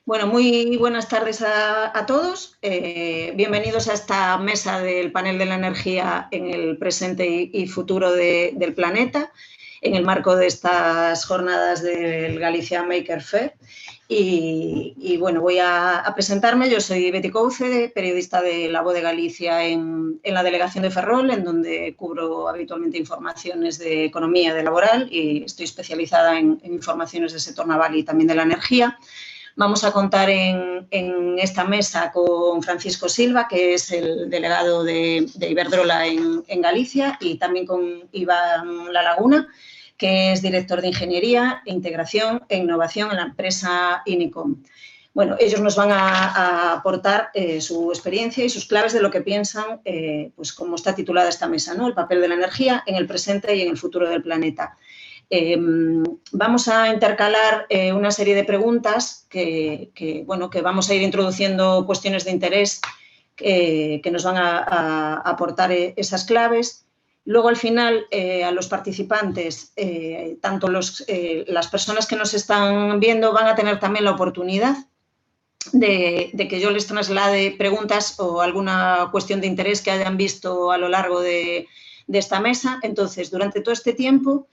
Bueno, muy buenas tardes a todos. Bienvenidos a esta mesa del panel de la energía en el presente y futuro del planeta, en el marco de estas jornadas del Galicia Maker Fair. Y bueno, voy a presentarme. Yo soy Betty Couce, periodista de La Voz de Galicia en la delegación de Ferrol, en donde cubro habitualmente informaciones de economía, de laboral, y estoy especializada en informaciones del sector naval y también de la energía. Vamos a contar en esta mesa con Francisco Silva, que es el delegado de Iberdrola en Galicia, y también con Iván La Laguna, que es director de Ingeniería, Integración e Innovación en la empresa Inicom. Bueno, ellos nos van a aportar su experiencia y sus claves de lo que piensan, pues como está titulada esta mesa, ¿no? El papel de la energía en el presente y en el futuro del planeta. Vamos a intercalar una serie de preguntas que vamos a ir introduciendo cuestiones de interés que nos van a aportar esas claves. Luego, al final, a los participantes, tanto las personas que nos están viendo van a tener también la oportunidad de que yo les traslade preguntas o alguna cuestión de interés que hayan visto a lo largo de esta mesa. Entonces, durante todo este tiempo,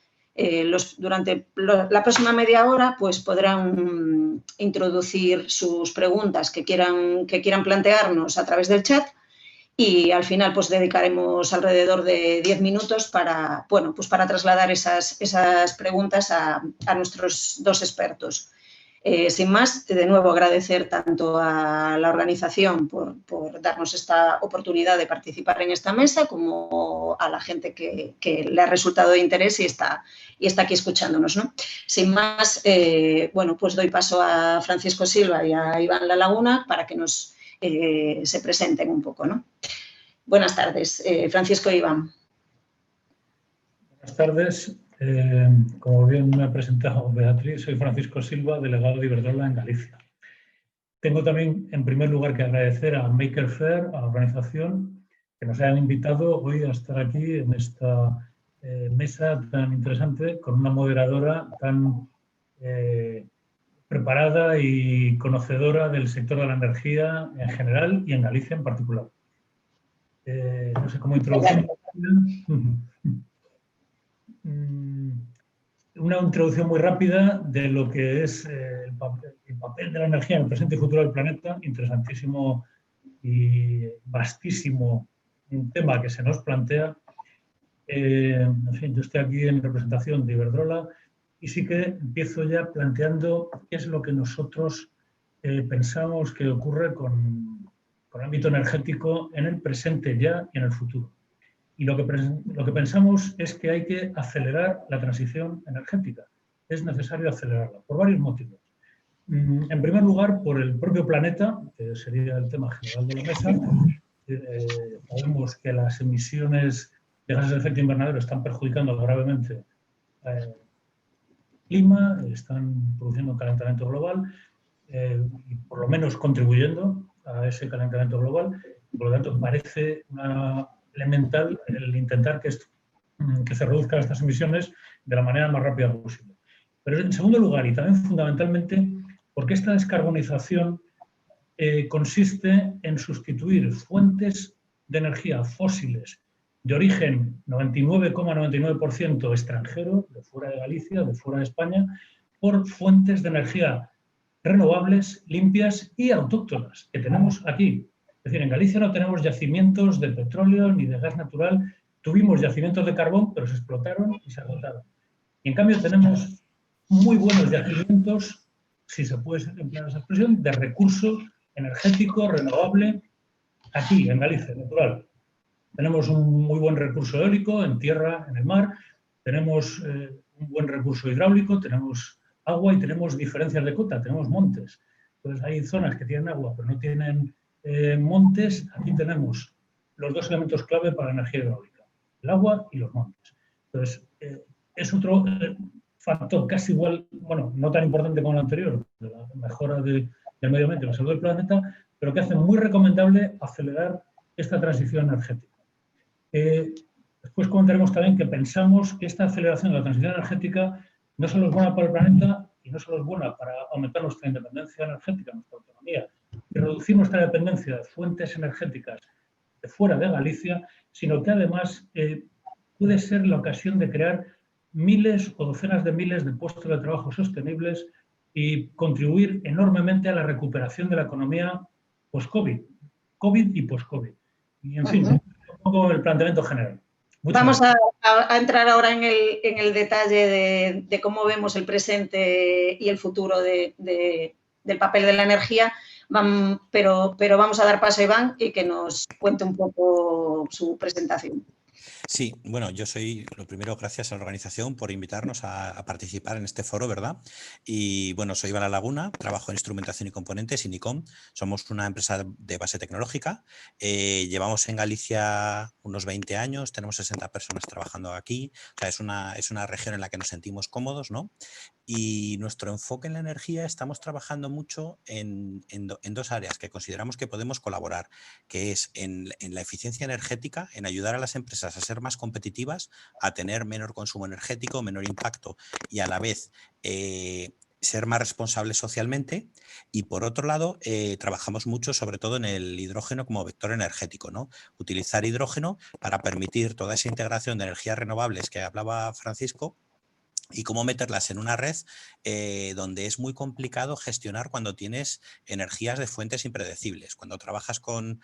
durante la próxima media hora, pues podrán introducir sus preguntas que quieran plantearnos a través del chat, y al final pues dedicaremos alrededor de 10 minutos para trasladar esas preguntas a nuestros dos expertos. Sin más, de nuevo agradecer tanto a la organización por darnos esta oportunidad de participar en esta mesa, como a la gente que le ha resultado de interés y está aquí escuchándonos, ¿no? Sin más, pues doy paso a Francisco Silva y a Iván La Laguna para que nos se presenten un poco, ¿no? Buenas tardes, Francisco e Iván. Buenas tardes. Como bien me ha presentado Beatriz, soy Francisco Silva, delegado de Iberdrola en Galicia. Tengo también, en primer lugar, que agradecer a Maker Fair, a la organización, que nos hayan invitado hoy a estar aquí en esta mesa tan interesante, con una moderadora tan preparada y conocedora del sector de la energía en general y en Galicia en particular. No sé cómo introducir. Una introducción muy rápida de lo que es el papel de la energía en el presente y futuro del planeta, interesantísimo y vastísimo un tema que se nos plantea. En fin, yo estoy aquí en representación de Iberdrola y sí que empiezo ya planteando qué es lo que nosotros pensamos que ocurre con el ámbito energético en el presente ya y en el futuro. Y lo que pensamos es que hay que acelerar la transición energética. Es necesario acelerarla, por varios motivos. En primer lugar, por el propio planeta, que sería el tema general de la mesa. Sabemos que las emisiones de gases de efecto invernadero están perjudicando gravemente el clima, están produciendo un calentamiento global y por lo menos contribuyendo a ese calentamiento global. Y por lo tanto, parece elemental el intentar que se reduzcan estas emisiones de la manera más rápida posible. Pero en segundo lugar, y también fundamentalmente, porque esta descarbonización consiste en sustituir fuentes de energía fósiles de origen 99,99% extranjero, de fuera de Galicia, de fuera de España, por fuentes de energía renovables, limpias y autóctonas que tenemos aquí. Es decir, en Galicia no tenemos yacimientos de petróleo ni de gas natural. Tuvimos yacimientos de carbón, pero se explotaron y se agotaron. Y en cambio tenemos muy buenos yacimientos, si se puede emplear esa expresión, de recurso energético renovable aquí, en Galicia, natural. Tenemos un muy buen recurso eólico en tierra, en el mar. Tenemos un buen recurso hidráulico, tenemos agua y tenemos diferencias de cota, tenemos montes. Entonces hay zonas que tienen agua, pero no tienen montes. Aquí tenemos los dos elementos clave para la energía hidráulica, el agua y los montes. Entonces, es otro factor casi igual, bueno, no tan importante como el anterior, de la mejora del medio ambiente y la salud del planeta, pero que hace muy recomendable acelerar esta transición energética. Después comentaremos también que pensamos que esta aceleración de la transición energética no solo es buena para el planeta y no solo es buena para aumentar nuestra independencia energética, nuestra autonomía, y reducir nuestra dependencia de fuentes energéticas de fuera de Galicia, sino que además puede ser la ocasión de crear miles o docenas de miles de puestos de trabajo sostenibles y contribuir enormemente a la recuperación de la economía post-COVID, COVID y post-COVID. Y, en fin, un poco el planteamiento general. Vamos a entrar ahora en el detalle de cómo vemos el presente y el futuro del papel de la energía, pero vamos a dar paso a Iván y que nos cuente un poco su presentación. Sí, bueno, yo soy, lo primero, gracias a la organización por invitarnos a participar en este foro, ¿verdad? Y bueno, soy Iván Laguna, trabajo en instrumentación y componentes, Inicom. Somos una empresa de base tecnológica. Llevamos en Galicia unos 20 años, tenemos 60 personas trabajando aquí. O sea, es una región en la que nos sentimos cómodos, ¿no? Y nuestro enfoque en la energía, estamos trabajando mucho en dos áreas que consideramos que podemos colaborar, que es en la eficiencia energética, en ayudar a las empresas a ser más competitivas, a tener menor consumo energético, menor impacto y a la vez ser más responsables socialmente. Y por otro lado, trabajamos mucho sobre todo en el hidrógeno como vector energético, ¿no? Utilizar hidrógeno para permitir toda esa integración de energías renovables que hablaba Francisco, y cómo meterlas en una red donde es muy complicado gestionar cuando tienes energías de fuentes impredecibles. Cuando trabajas con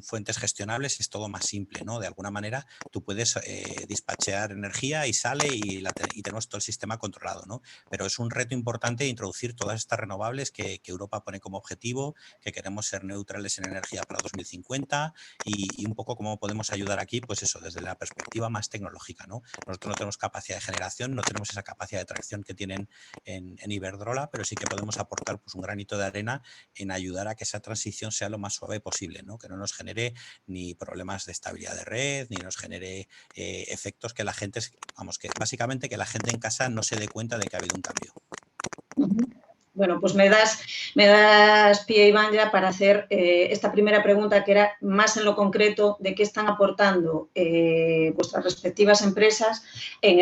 fuentes gestionables es todo más simple, ¿no? De alguna manera tú puedes dispatchear energía y sale y tenemos todo el sistema controlado, ¿no? Pero es un reto importante introducir todas estas renovables que Europa pone como objetivo, que queremos ser neutrales en energía para 2050 y un poco cómo podemos ayudar aquí, pues eso, desde la perspectiva más tecnológica, ¿no? Nosotros no tenemos capacidad de generación, no tenemos esa capacidad de tracción que tienen en Iberdrola, pero sí que podemos aportar pues, un granito de arena en ayudar a que esa transición sea lo más suave posible, ¿no? Que no nos genere ni problemas de estabilidad de red, ni nos genere efectos que la gente, vamos, que básicamente que la gente en casa no se dé cuenta de que ha habido un cambio. Bueno, pues me das pie, Iván, ya para hacer esta primera pregunta, que era más en lo concreto de qué están aportando vuestras respectivas empresas en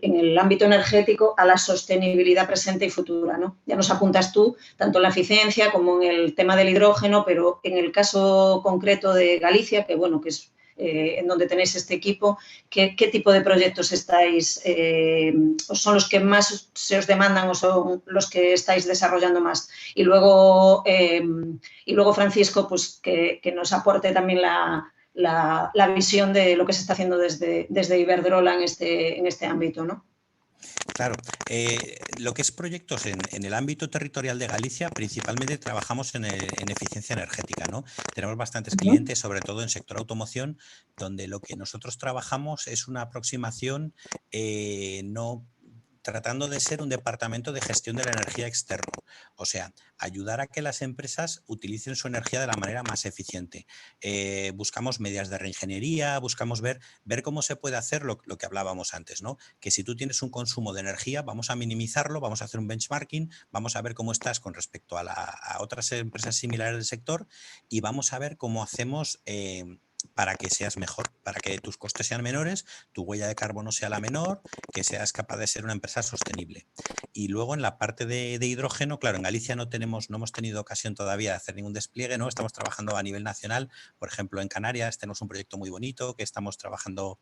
el ámbito energético a la sostenibilidad presente y futura, ¿no? Ya nos apuntas tú, tanto en la eficiencia como en el tema del hidrógeno, pero en el caso concreto de Galicia, que bueno, que es en donde tenéis este equipo, ¿qué tipo de proyectos estáis, o son los que más se os demandan o son los que estáis desarrollando más? Y luego Francisco, pues que nos aporte también la visión de lo que se está haciendo desde Iberdrola en este ámbito, ¿no? Claro, lo que es proyectos en el ámbito territorial de Galicia, principalmente trabajamos en eficiencia energética, ¿no? Tenemos bastantes clientes, sobre todo en sector automoción, donde lo que nosotros trabajamos es una aproximación no tratando de ser un departamento de gestión de la energía externo, o sea, ayudar a que las empresas utilicen su energía de la manera más eficiente. Buscamos medidas de reingeniería, buscamos ver cómo se puede hacer lo que hablábamos antes, ¿no? Que si tú tienes un consumo de energía, vamos a minimizarlo, vamos a hacer un benchmarking, vamos a ver cómo estás con respecto a otras empresas similares del sector y vamos a ver cómo hacemos para que seas mejor, para que tus costes sean menores, tu huella de carbono sea la menor, que seas capaz de ser una empresa sostenible. Y luego en la parte de hidrógeno, claro, en Galicia no hemos tenido ocasión todavía de hacer ningún despliegue, ¿no? Estamos trabajando a nivel nacional, por ejemplo, en Canarias tenemos un proyecto muy bonito que estamos trabajando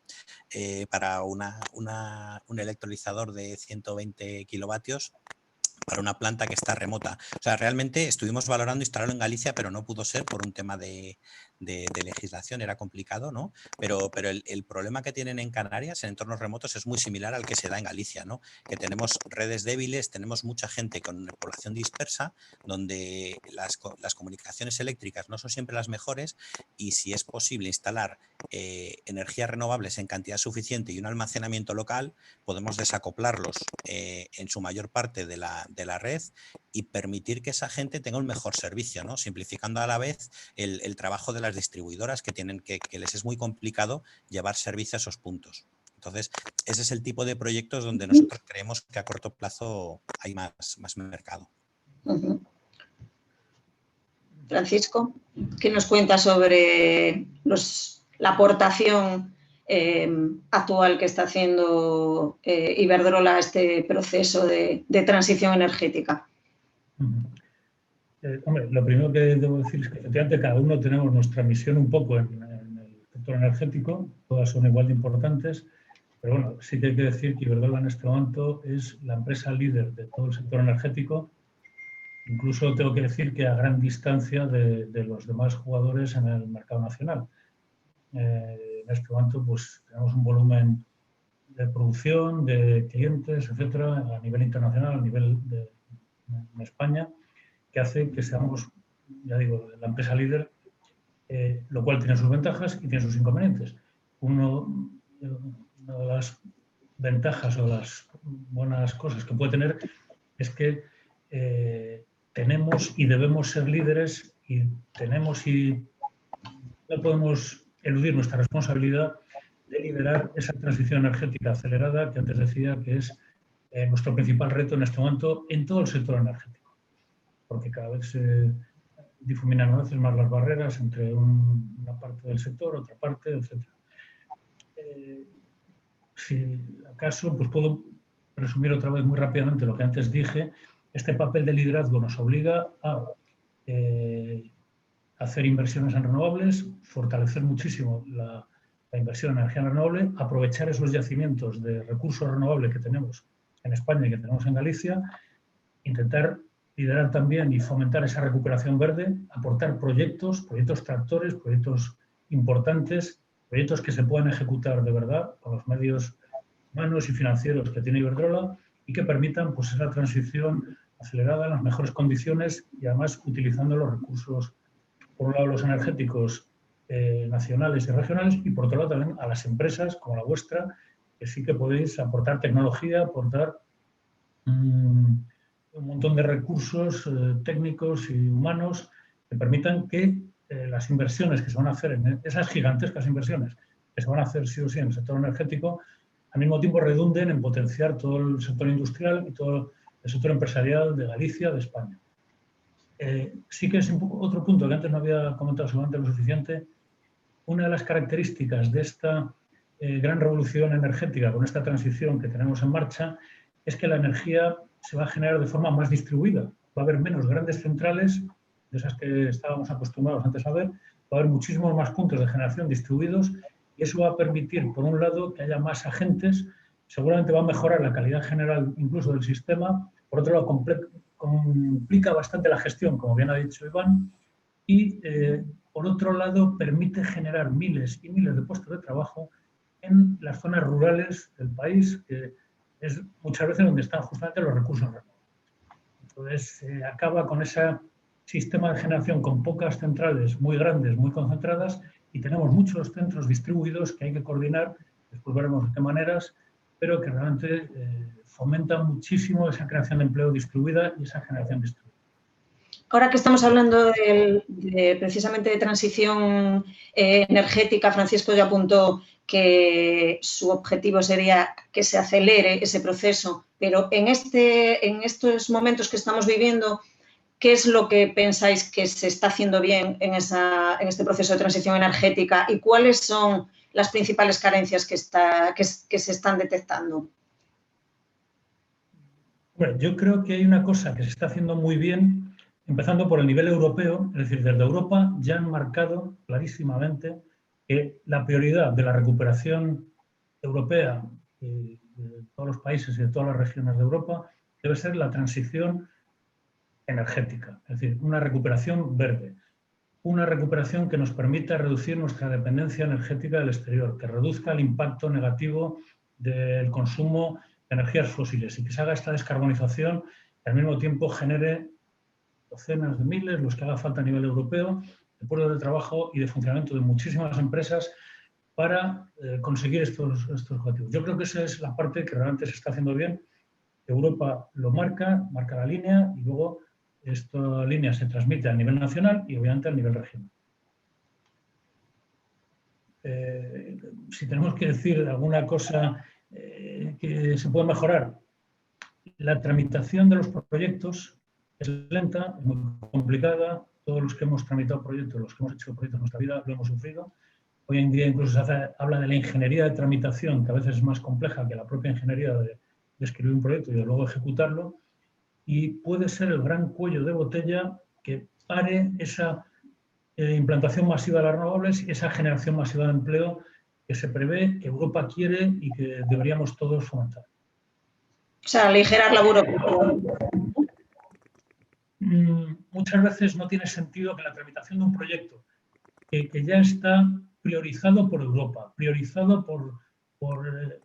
para un electrolizador de 120 kilovatios para una planta que está remota. O sea, realmente estuvimos valorando instalarlo en Galicia, pero no pudo ser por un tema de legislación, era complicado, ¿no? Pero el problema que tienen en Canarias, en entornos remotos, es muy similar al que se da en Galicia, ¿no? Que tenemos redes débiles, tenemos mucha gente con población dispersa, donde las comunicaciones eléctricas no son siempre las mejores y si es posible instalar energías renovables en cantidad suficiente y un almacenamiento local, podemos desacoplarlos en su mayor parte de la red y permitir que esa gente tenga un mejor servicio, ¿no? Simplificando a la vez el trabajo de las distribuidoras que les es muy complicado llevar servicio a esos puntos. Entonces, ese es el tipo de proyectos donde nosotros creemos que a corto plazo hay más mercado. Francisco, ¿qué nos cuenta sobre la aportación actual que está haciendo Iberdrola este proceso de transición energética? Hombre, lo primero que debo decir es que efectivamente cada uno tenemos nuestra misión un poco en el sector energético, todas son igual de importantes, pero bueno, sí que hay que decir que Iberdrola en este momento es la empresa líder de todo el sector energético. Incluso tengo que decir que a gran distancia de los demás jugadores en el mercado nacional. En este momento pues, tenemos un volumen de producción, de clientes, etcétera, a nivel internacional, a nivel en España, que hace que seamos, ya digo, la empresa líder, lo cual tiene sus ventajas y tiene sus inconvenientes. Una de las ventajas o las buenas cosas que puede tener es que tenemos y debemos ser líderes y tenemos y no podemos eludir nuestra responsabilidad de liderar esa transición energética acelerada que antes decía que es nuestro principal reto en este momento en todo el sector energético, porque cada vez se difuminan a veces más las barreras entre una parte del sector, otra parte, etc. Si acaso, pues puedo resumir otra vez muy rápidamente lo que antes dije. Este papel de liderazgo nos obliga a hacer inversiones en renovables, fortalecer muchísimo la inversión en energía renovable, aprovechar esos yacimientos de recursos renovables que tenemos en España y que tenemos en Galicia, intentar liderar también y fomentar esa recuperación verde, aportar proyectos tractores, proyectos importantes, proyectos que se puedan ejecutar de verdad con los medios humanos y financieros que tiene Iberdrola y que permitan pues, esa transición acelerada en las mejores condiciones y además utilizando los recursos, por un lado los energéticos nacionales y regionales y por otro lado también a las empresas como la vuestra, que sí que podéis aportar tecnología, aportar un montón de recursos técnicos y humanos que permitan que las inversiones que se van a hacer, en esas gigantescas inversiones que se van a hacer sí o sí en el sector energético, al mismo tiempo redunden en potenciar todo el sector industrial y todo el sector empresarial de Galicia, de España. Sí que es un poco otro punto que antes no había comentado seguramente lo suficiente. Una de las características de esta gran revolución energética, con esta transición que tenemos en marcha, es que la energía se va a generar de forma más distribuida. Va a haber menos grandes centrales, de esas que estábamos acostumbrados antes a ver, va a haber muchísimos más puntos de generación distribuidos y eso va a permitir, por un lado, que haya más agentes, seguramente va a mejorar la calidad general incluso del sistema, por otro lado, complica bastante la gestión, como bien ha dicho Iván, y por otro lado, permite generar miles y miles de puestos de trabajo en las zonas rurales del país, que es muchas veces donde están justamente los recursos renovables. Entonces, acaba con ese sistema de generación con pocas centrales muy grandes, muy concentradas, y tenemos muchos centros distribuidos que hay que coordinar, después veremos de qué maneras, pero que realmente fomentan muchísimo esa creación de empleo distribuida y esa generación distribuida. Ahora que estamos hablando precisamente de transición energética, Francisco ya apuntó que su objetivo sería que se acelere ese proceso, pero en estos momentos que estamos viviendo, ¿qué es lo que pensáis que se está haciendo bien en este proceso de transición energética y cuáles son las principales carencias que se están detectando? Bueno, yo creo que hay una cosa que se está haciendo muy bien, empezando por el nivel europeo, es decir, desde Europa ya han marcado clarísimamente que la prioridad de la recuperación europea de todos los países y de todas las regiones de Europa debe ser la transición energética, es decir, una recuperación verde, una recuperación que nos permita reducir nuestra dependencia energética del exterior, que reduzca el impacto negativo del consumo de energías fósiles y que se haga esta descarbonización y al mismo tiempo genere docenas de miles, los que haga falta a nivel europeo, de puestos de trabajo y de funcionamiento de muchísimas empresas para conseguir estos objetivos. Yo creo que esa es la parte que realmente se está haciendo bien. Europa lo marca la línea y luego esta línea se transmite a nivel nacional y obviamente a nivel regional. Si tenemos que decir alguna cosa que se puede mejorar, la tramitación de los proyectos es lenta, es muy complicada. Todos los que hemos tramitado proyectos, los que hemos hecho proyectos en nuestra vida, lo hemos sufrido. Hoy en día incluso habla de la ingeniería de tramitación, que a veces es más compleja que la propia ingeniería de escribir un proyecto y de luego ejecutarlo, y puede ser el gran cuello de botella que pare esa implantación masiva de las renovables y esa generación masiva de empleo que se prevé, que Europa quiere y que deberíamos todos fomentar. O sea, aligerar la burocracia. Muchas veces no tiene sentido que la tramitación de un proyecto que ya está priorizado por Europa, priorizado por el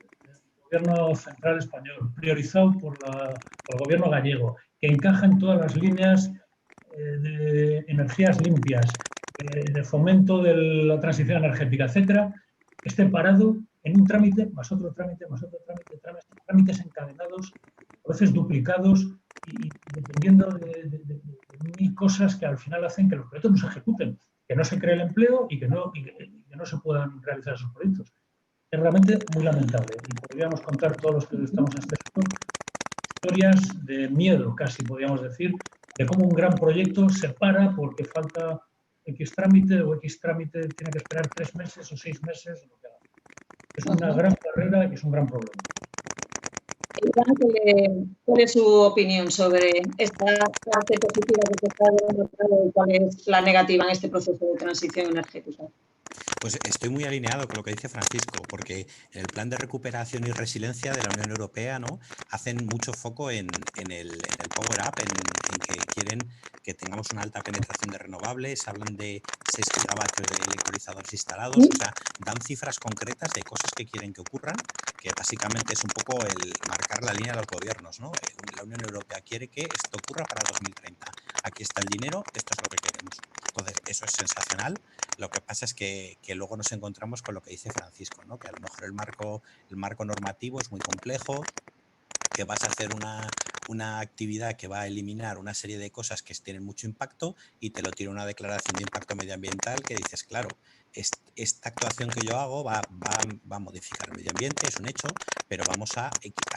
gobierno central español, priorizado por el gobierno gallego, que encaja en todas las líneas de energías limpias, de fomento de la transición energética, etcétera, esté parado en un trámite, más otro trámite, más otro trámite, trámites encadenados, a veces duplicados y dependiendo de mil cosas que al final hacen que los proyectos no se ejecuten, que no se cree el empleo y que no se puedan realizar esos proyectos. Es realmente muy lamentable y podríamos contar todos los que estamos en este sector historias de miedo, casi podríamos decir, de cómo un gran proyecto se para porque falta X trámite o X trámite tiene que esperar 3 meses o 6 meses. Es una gran carrera y es un gran problema. ¿Cuál es su opinión sobre esta parte positiva que se está demostrando y cuál es la negativa en este proceso de transición energética? Pues estoy muy alineado con lo que dice Francisco, porque en el plan de recuperación y resiliencia de la Unión Europea, ¿no?, hacen mucho foco en el Power Up, en que quieren que tengamos una alta penetración de renovables, hablan de 6 gigavatios de electrolizadores instalados, o sea, dan cifras concretas de cosas que quieren que ocurran, que básicamente es un poco el marcar la línea de los gobiernos, ¿no? La Unión Europea quiere que esto ocurra para 2030. Aquí está el dinero, esto es lo que queremos. Entonces, eso es sensacional. Lo que pasa es que luego nos encontramos con lo que dice Francisco, ¿no?, que a lo mejor el marco normativo es muy complejo, que vas a hacer una actividad que va a eliminar una serie de cosas que tienen mucho impacto y te lo tira una declaración de impacto medioambiental que dices, claro, esta actuación que yo hago va a modificar el medio ambiente, es un hecho, pero vamos a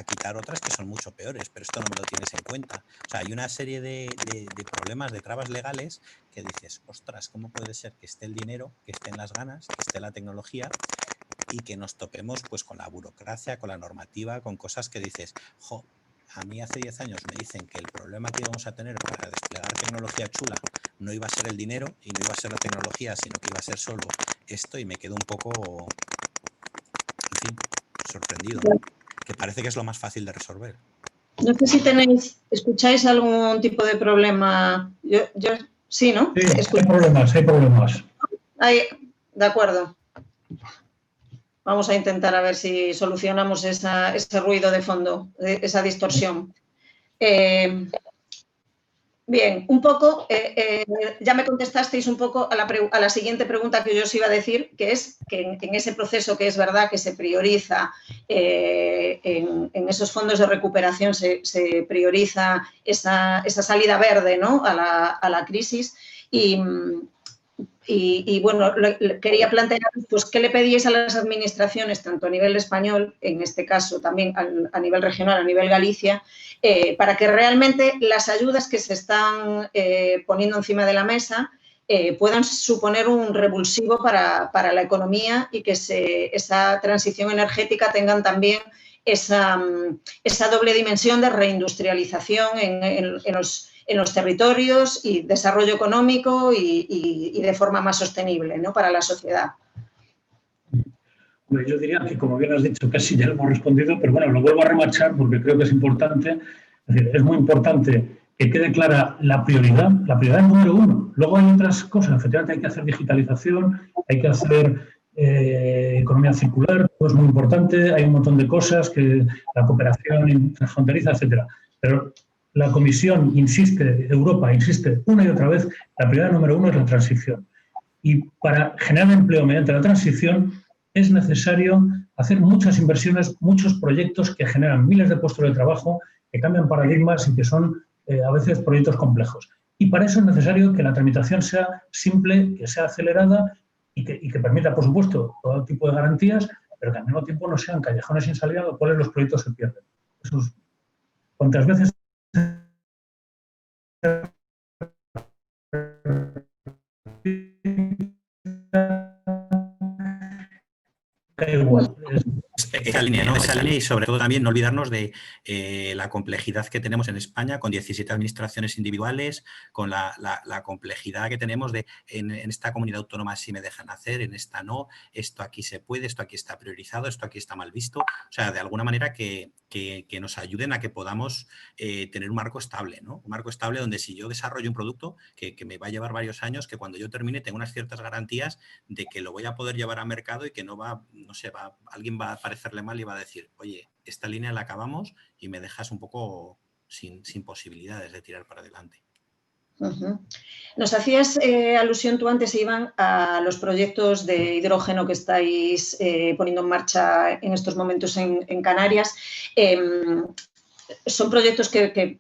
quitar otras que son mucho peores, pero esto no me lo tienes en cuenta. O sea, hay una serie de problemas, de trabas legales que dices, ostras, ¿cómo puede ser que esté el dinero, que estén las ganas, que esté la tecnología y que nos topemos pues con la burocracia, con la normativa, con cosas que dices, jo, a mí hace 10 años me dicen que el problema que íbamos a tener para desplegar tecnología chula no iba a ser el dinero y no iba a ser la tecnología, sino que iba a ser solo esto, y me quedo un poco, en fin, sorprendido, ¿no?, que parece que es lo más fácil de resolver. No sé si escucháis algún tipo de problema. Yo sí, ¿no? Sí, hay problemas. De acuerdo. Vamos a intentar a ver si solucionamos ese ruido de fondo, esa distorsión. Bien, un poco, ya me contestasteis un poco a la siguiente pregunta que yo os iba a decir, que es que en ese proceso que es verdad que se prioriza, en esos fondos de recuperación se prioriza esa salida verde, ¿no?, a la crisis. Y bueno, quería plantear, pues, ¿qué le pedíais a las administraciones, tanto a nivel español, en este caso también a nivel regional, a nivel Galicia, para que realmente las ayudas que se están poniendo encima de la mesa puedan suponer un revulsivo para la economía y que esa transición energética tengan también esa doble dimensión de reindustrialización en los territorios y desarrollo económico y de forma más sostenible, ¿no?, para la sociedad? Yo diría que, como bien has dicho, casi ya lo hemos respondido, pero bueno, lo vuelvo a remachar porque creo que es importante. Es decir, es muy importante que quede clara la prioridad número 1. Luego hay otras cosas, efectivamente hay que hacer digitalización, hay que hacer economía circular, todo es muy importante, hay un montón de cosas, que la cooperación transfronteriza, etcétera. Pero la Comisión insiste, Europa insiste una y otra vez, la prioridad número 1 es la transición. Y para generar empleo mediante la transición es necesario hacer muchas inversiones, muchos proyectos que generan miles de puestos de trabajo, que cambian paradigmas y que son a veces proyectos complejos. Y para eso es necesario que la tramitación sea simple, que sea acelerada y que permita, por supuesto, todo tipo de garantías, pero que al mismo tiempo no sean callejones sin salida, los cuales los proyectos se pierden. Eso es, cuantas veces igual. Esa línea, ¿no? Esa línea, y sobre todo también no olvidarnos de la complejidad que tenemos en España con 17 administraciones individuales, con la complejidad que tenemos de en esta comunidad autónoma sí me dejan hacer, en esta no, esto aquí se puede, esto aquí está priorizado, esto aquí está mal visto. O sea, de alguna manera que nos ayuden a que podamos tener un marco estable, ¿no? Un marco estable donde si yo desarrollo un producto que me va a llevar varios años, que cuando yo termine tengo unas ciertas garantías de que lo voy a poder llevar a mercado y que no va, no sé, alguien va a parecerle mal y va a decir, oye, esta línea la acabamos y me dejas un poco sin posibilidades de tirar para adelante. Nos hacías alusión tú antes, Iván, a los proyectos de hidrógeno que estáis poniendo en marcha en estos momentos en Canarias. Son proyectos que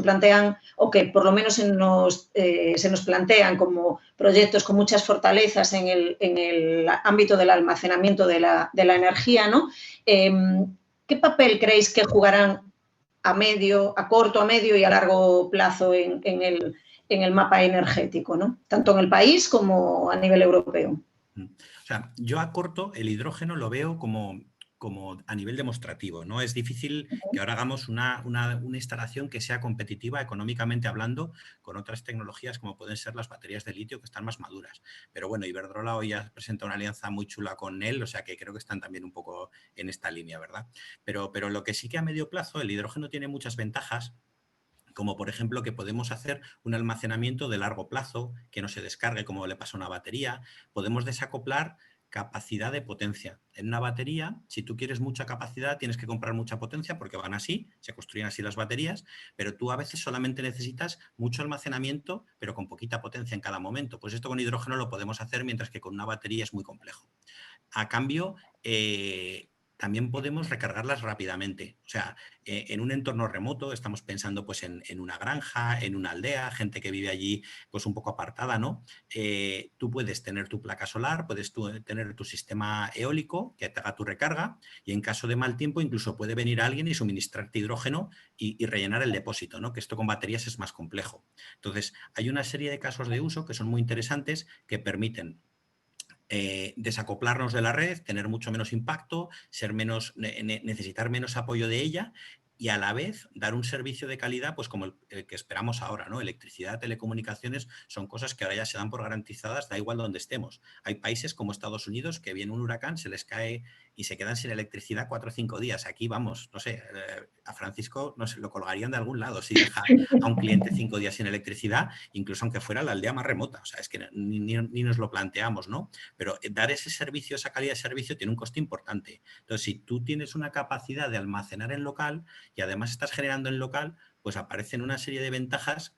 plantean, o que por lo menos se nos plantean como proyectos con muchas fortalezas en el ámbito del almacenamiento de la energía, ¿no? ¿Qué papel creéis que jugarán a corto, a medio y a largo plazo en el mapa energético, ¿no? Tanto en el país como a nivel europeo? O sea, yo a corto el hidrógeno lo veo como a nivel demostrativo, ¿no? Es difícil que ahora hagamos una instalación que sea competitiva económicamente hablando con otras tecnologías como pueden ser las baterías de litio que están más maduras. Pero bueno, Iberdrola hoy ha presentado una alianza muy chula con él, o sea que creo que están también un poco en esta línea, ¿verdad? Pero lo que sí que a medio plazo el hidrógeno tiene muchas ventajas, como por ejemplo que podemos hacer un almacenamiento de largo plazo, que no se descargue como le pasa a una batería. Podemos desacoplar capacidad de potencia. En una batería, si tú quieres mucha capacidad, tienes que comprar mucha potencia porque van así, se construyen así las baterías, pero tú a veces solamente necesitas mucho almacenamiento, pero con poquita potencia en cada momento. Pues esto con hidrógeno lo podemos hacer, mientras que con una batería es muy complejo. A cambio, también podemos recargarlas rápidamente. O sea, en un entorno remoto, estamos pensando pues en una granja, en una aldea, gente que vive allí pues un poco apartada, ¿no? Tú puedes tener tu placa solar, puedes tener tu sistema eólico que te haga tu recarga, y en caso de mal tiempo incluso puede venir alguien y suministrarte hidrógeno y rellenar el depósito, ¿no? Que esto con baterías es más complejo. Entonces, hay una serie de casos de uso que son muy interesantes que permiten desacoplarnos de la red, tener mucho menos impacto, necesitar menos apoyo de ella, y a la vez dar un servicio de calidad pues como el que esperamos ahora, ¿no? Electricidad, telecomunicaciones, son cosas que ahora ya se dan por garantizadas, da igual donde estemos. Hay países como Estados Unidos que viene un huracán, se les cae y se quedan sin electricidad 4 o 5 días. Aquí vamos, no sé, a Francisco no sé, lo colgarían de algún lado si deja a un cliente 5 días sin electricidad, incluso aunque fuera la aldea más remota. O sea, es que ni nos lo planteamos, ¿no? Pero dar ese servicio, esa calidad de servicio tiene un coste importante. Entonces, si tú tienes una capacidad de almacenar en local y además estás generando en local, pues aparecen una serie de ventajas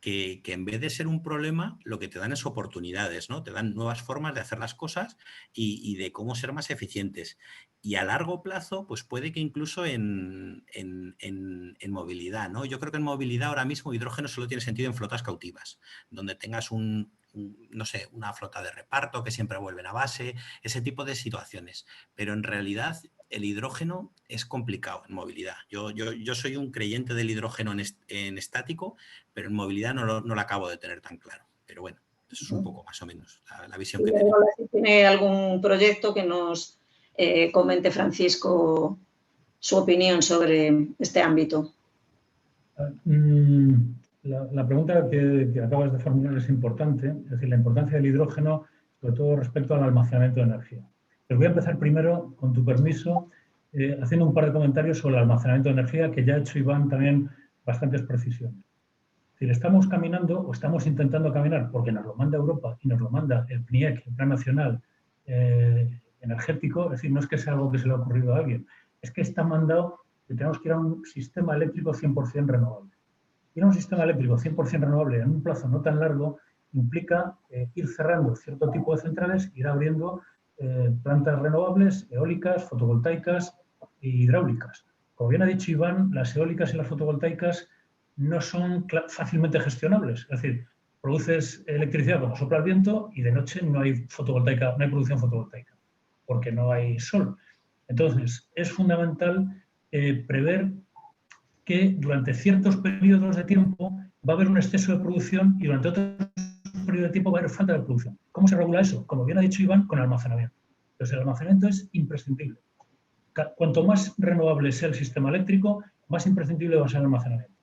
que en vez de ser un problema, lo que te dan es oportunidades, ¿no? Te dan nuevas formas de hacer las cosas y de cómo ser más eficientes. Y a largo plazo, pues puede que incluso en movilidad, ¿no? Yo creo que en movilidad ahora mismo hidrógeno solo tiene sentido en flotas cautivas, donde tengas no sé, una flota de reparto que siempre vuelven a base, ese tipo de situaciones. Pero en realidad el hidrógeno es complicado en movilidad. Yo soy un creyente del hidrógeno en estático, pero en movilidad no lo acabo de tener tan claro. Pero bueno, eso es un poco más o menos la visión que tengo. Si tiene algún proyecto que nos comente Francisco su opinión sobre este ámbito. La pregunta que acabas de formular es importante, es decir, la importancia del hidrógeno, sobre todo respecto al almacenamiento de energía. Pero voy a empezar primero, con tu permiso, haciendo un par de comentarios sobre el almacenamiento de energía, que ya ha hecho Iván también bastantes precisiones. Es decir, estamos caminando o estamos intentando caminar, porque nos lo manda Europa y nos lo manda el PNIEC, el Plan Nacional Energético, es decir, no es que sea algo que se le ha ocurrido a alguien, es que está mandado que tenemos que ir a un sistema eléctrico 100% renovable. Ir a un sistema eléctrico 100% renovable en un plazo no tan largo implica ir cerrando cierto tipo de centrales, ir abriendo plantas renovables, eólicas, fotovoltaicas e hidráulicas. Como bien ha dicho Iván, las eólicas y las fotovoltaicas no son fácilmente gestionables. Es decir, produces electricidad como sopla el viento y de noche no hay fotovoltaica, no hay producción fotovoltaica, porque no hay sol. Entonces, es fundamental prever que durante ciertos periodos de tiempo va a haber un exceso de producción y durante otros periodos de tiempo va a haber falta de producción. ¿Cómo se regula eso? Como bien ha dicho Iván, con almacenamiento. Entonces, el almacenamiento es imprescindible. Cuanto más renovable sea el sistema eléctrico, más imprescindible va a ser el almacenamiento.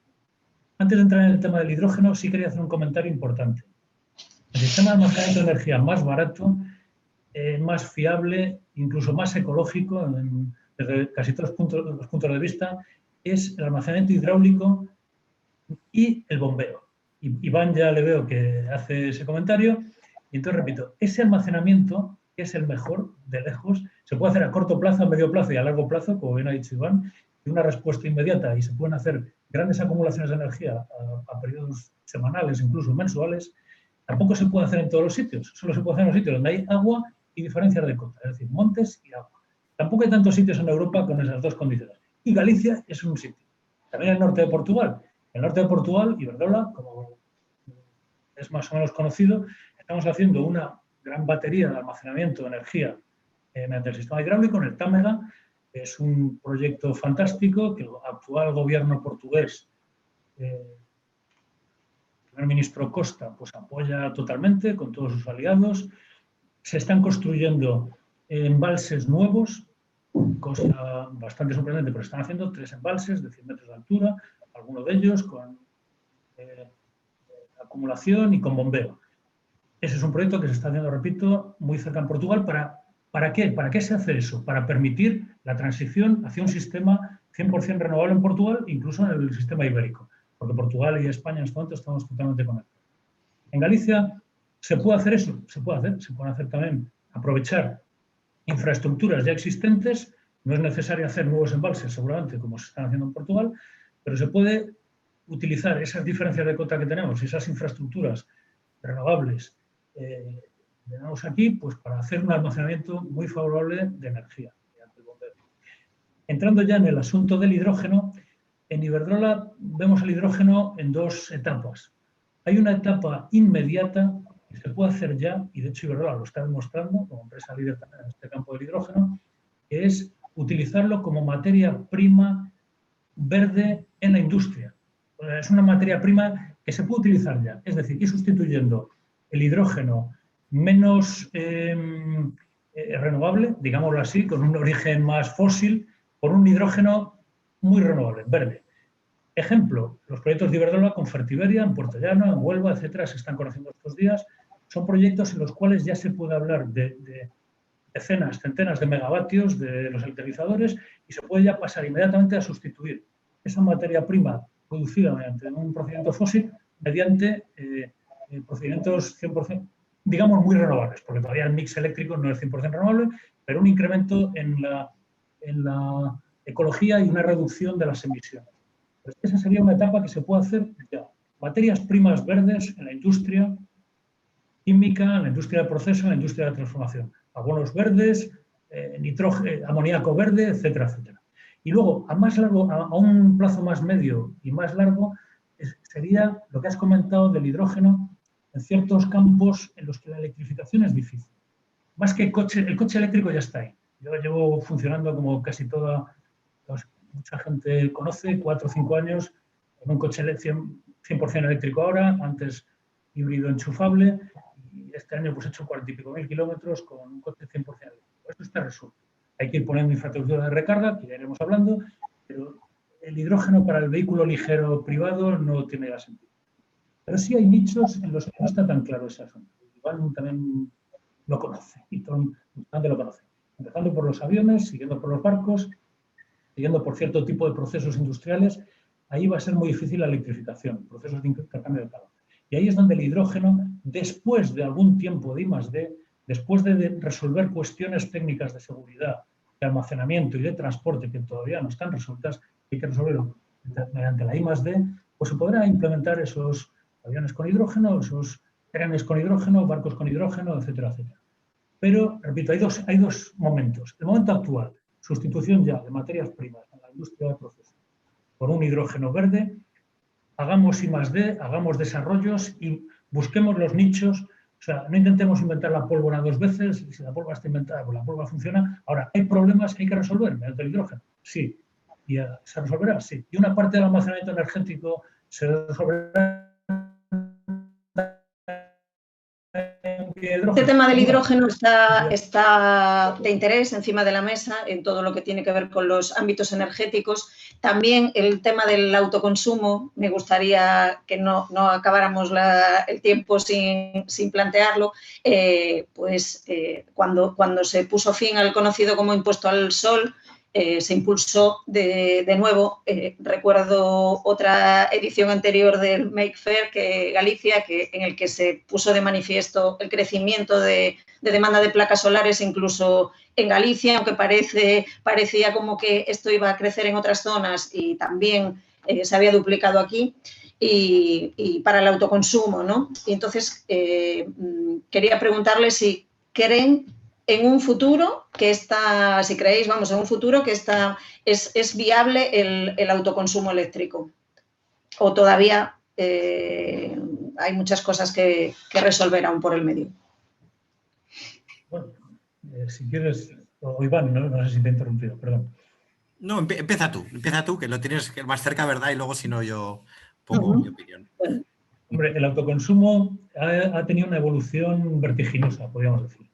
Antes de entrar en el tema del hidrógeno, sí quería hacer un comentario importante. El sistema de almacenamiento de energía más barato, más fiable, incluso más ecológico, desde casi todos los puntos de vista, es el almacenamiento hidráulico y el bombeo. Iván ya le veo que hace ese comentario. Y entonces, repito, ese almacenamiento, que es el mejor, de lejos, se puede hacer a corto plazo, a medio plazo y a largo plazo, como bien ha dicho Iván, y una respuesta inmediata, y se pueden hacer grandes acumulaciones de energía a periodos semanales, incluso mensuales. Tampoco se puede hacer en todos los sitios, solo se puede hacer en los sitios donde hay agua y diferencias de cota, es decir, montes y agua. Tampoco hay tantos sitios en Europa con esas dos condiciones. Y Galicia es un sitio. También el norte de Portugal. El norte de Portugal, Iberdrola, como es más o menos conocido, estamos haciendo una gran batería de almacenamiento de energía mediante el sistema hidráulico en el Támega. Es un proyecto fantástico que el actual gobierno portugués, el primer ministro Costa, pues apoya totalmente con todos sus aliados. Se están construyendo embalses nuevos, cosa bastante sorprendente, pero están haciendo 3 embalses de 100 metros de altura, algunos de ellos con acumulación y con bombeo. Ese es un proyecto que se está haciendo, repito, muy cerca en Portugal. ¿Para qué? ¿Para qué se hace eso? Para permitir la transición hacia un sistema 100% renovable en Portugal, incluso en el sistema ibérico, porque Portugal y España en este momento estamos totalmente conectados. En Galicia se puede hacer eso, se puede hacer también, aprovechar infraestructuras ya existentes. No es necesario hacer nuevos embalses, seguramente, como se están haciendo en Portugal, pero se puede utilizar esas diferencias de cota que tenemos, esas infraestructuras renovables que tenemos aquí, pues para hacer un almacenamiento muy favorable de energía. Entrando ya en el asunto del hidrógeno, en Iberdrola vemos el hidrógeno en 2 etapas. Hay una etapa inmediata que se puede hacer ya, y de hecho Iberdrola lo está demostrando como empresa líder en este campo del hidrógeno, que es utilizarlo como materia prima verde en la industria. Es una materia prima que se puede utilizar ya, es decir, ir sustituyendo el hidrógeno menos renovable, digámoslo así, con un origen más fósil, por un hidrógeno muy renovable, verde. Ejemplo, los proyectos de Iberdrola con Fertiberia, en Puerto Llano, en Huelva, etcétera, se están conociendo estos días. Son proyectos en los cuales ya se puede hablar de decenas, centenas de megavatios de los electrolizadores y se puede ya pasar inmediatamente a sustituir esa materia prima producida mediante un procedimiento fósil mediante procedimientos 100%, digamos, muy renovables, porque todavía el mix eléctrico no es 100% renovable, pero un incremento en la ecología y una reducción de las emisiones. Pues esa sería una etapa que se puede hacer ya. Materias primas verdes en la industria química, en la industria de proceso, en la industria de transformación. Abonos verdes, nitrógeno, amoníaco verde, etcétera, etcétera. Y luego, a un plazo más medio y más largo, sería lo que has comentado del hidrógeno en ciertos campos en los que la electrificación es difícil. Más que el coche eléctrico ya está ahí. Yo llevo funcionando como casi mucha gente conoce, 4 o 5 años, con un coche 100% eléctrico ahora, antes híbrido enchufable, y este año pues he hecho 40 y pico mil kilómetros con un coche 100% eléctrico. Esto está resuelto. Hay que ir poniendo infraestructura de recarga, que ya iremos hablando, pero el hidrógeno para el vehículo ligero privado no tiene ya sentido. Pero sí hay nichos en los que no está tan claro ese asunto. Iván también lo conoce, y Tom también lo conoce. Empezando por los aviones, siguiendo por los barcos, siguiendo por cierto tipo de procesos industriales, ahí va a ser muy difícil la electrificación, procesos de intercambio de calor. Y ahí es donde el hidrógeno, después de algún tiempo de I+D, después de resolver cuestiones técnicas de seguridad, de almacenamiento y de transporte que todavía no están resueltas, hay que resolverlo mediante la I+D, pues se podrá implementar esos aviones con hidrógeno, esos trenes con hidrógeno, barcos con hidrógeno, etcétera, etcétera. Pero, repito, hay dos momentos. El momento actual, sustitución ya de materias primas en la industria de proceso por un hidrógeno verde, hagamos I+D, hagamos desarrollos y busquemos los nichos. O sea, no intentemos inventar la pólvora 2 veces, si la pólvora está inventada, pues la pólvora funciona. Ahora, ¿hay problemas que hay que resolver mediante el hidrógeno? Sí. ¿Y se resolverá? Sí. ¿Y una parte del almacenamiento energético se resolverá Este tema del hidrógeno está de interés encima de la mesa en todo lo que tiene que ver con los ámbitos energéticos. También el tema del autoconsumo, me gustaría que no acabáramos el tiempo sin plantearlo. Cuando se puso fin al conocido como impuesto al sol, se impulsó de nuevo. Recuerdo otra edición anterior del Make Fair Galicia, en el que se puso de manifiesto el crecimiento de demanda de placas solares incluso en Galicia, aunque parecía como que esto iba a crecer en otras zonas y también se había duplicado aquí. Y para el autoconsumo, ¿no? Y entonces quería preguntarle si creen en un futuro si creéis, en un futuro que es viable el autoconsumo eléctrico, o todavía hay muchas cosas que resolver aún por el medio. Bueno, si quieres, o Iván, no sé si te he interrumpido, perdón. No, empieza tú, que lo tienes más cerca, ¿verdad? Y luego, si no, yo pongo mi opinión. Bueno. Hombre, el autoconsumo ha tenido una evolución vertiginosa, podríamos decir.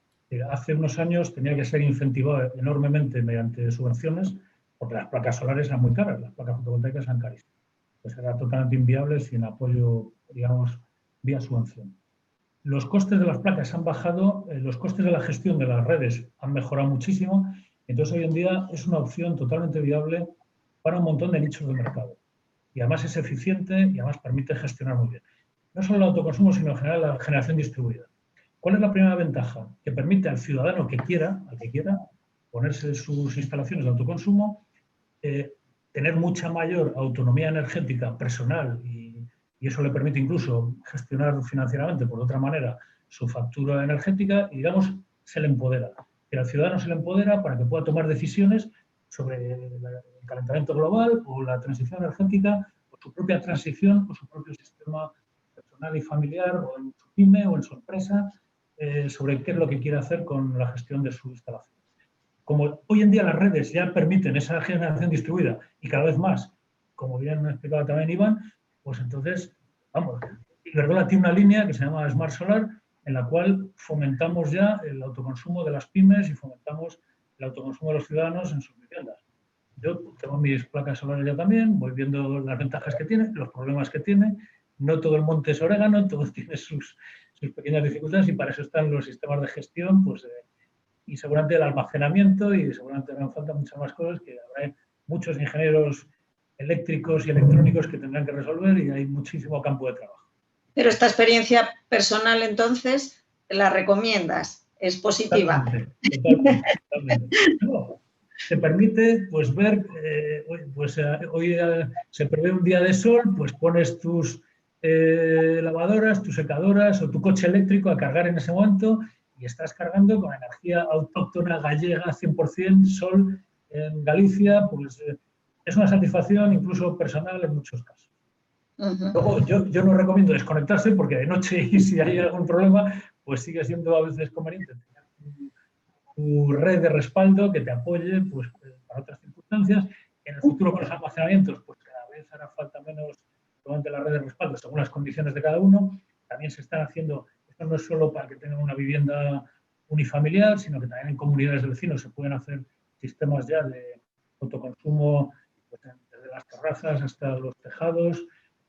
Hace unos años tenía que ser incentivado enormemente mediante subvenciones, porque las placas solares eran muy caras, las placas fotovoltaicas eran carísimas. Pues era totalmente inviable sin apoyo, digamos, vía subvención. Los costes de las placas han bajado, los costes de la gestión de las redes han mejorado muchísimo, entonces hoy en día es una opción totalmente viable para un montón de nichos de mercado. Y además es eficiente y además permite gestionar muy bien. No solo el autoconsumo, sino en general la generación distribuida. ¿Cuál es la primera ventaja? Que permite al ciudadano al que quiera, ponerse sus instalaciones de autoconsumo, tener mucha mayor autonomía energética personal y eso le permite incluso gestionar financieramente, por otra manera, su factura energética y, digamos, se le empodera. Que al ciudadano se le empodera para que pueda tomar decisiones sobre el calentamiento global o la transición energética o su propia transición o su propio sistema personal y familiar o en su pyme o en su empresa sobre qué es lo que quiere hacer con la gestión de su instalación. Como hoy en día las redes ya permiten esa generación distribuida y cada vez más, como bien ha explicado también Iván, pues entonces, Iberdrola tiene una línea que se llama Smart Solar, en la cual fomentamos ya el autoconsumo de las pymes y fomentamos el autoconsumo de los ciudadanos en sus viviendas. Yo tengo mis placas solares ya también, voy viendo las ventajas que tiene, los problemas que tiene. No todo el monte es orégano, todo tiene sus pequeñas dificultades y para eso están los sistemas de gestión, y seguramente el almacenamiento y seguramente harán falta muchas más cosas que habrá muchos ingenieros eléctricos y electrónicos que tendrán que resolver y hay muchísimo campo de trabajo. Pero esta experiencia personal, entonces, ¿la recomiendas? ¿Es positiva? Totalmente. No, te permite pues ver, hoy se prevé un día de sol, pues pones tus lavadoras, tus secadoras o tu coche eléctrico a cargar en ese momento y estás cargando con energía autóctona gallega 100%, sol en Galicia, pues es una satisfacción incluso personal en muchos casos. Luego, yo no recomiendo desconectarse porque de noche y si hay algún problema, pues sigue siendo a veces conveniente tener tu red de respaldo que te apoye pues, para otras circunstancias. En el futuro con los almacenamientos, pues cada vez hará falta menos solamente la red de respaldo según las condiciones de cada uno. También se están haciendo, esto no es solo para que tengan una vivienda unifamiliar, sino que también en comunidades de vecinos se pueden hacer sistemas ya de autoconsumo pues, desde las terrazas hasta los tejados,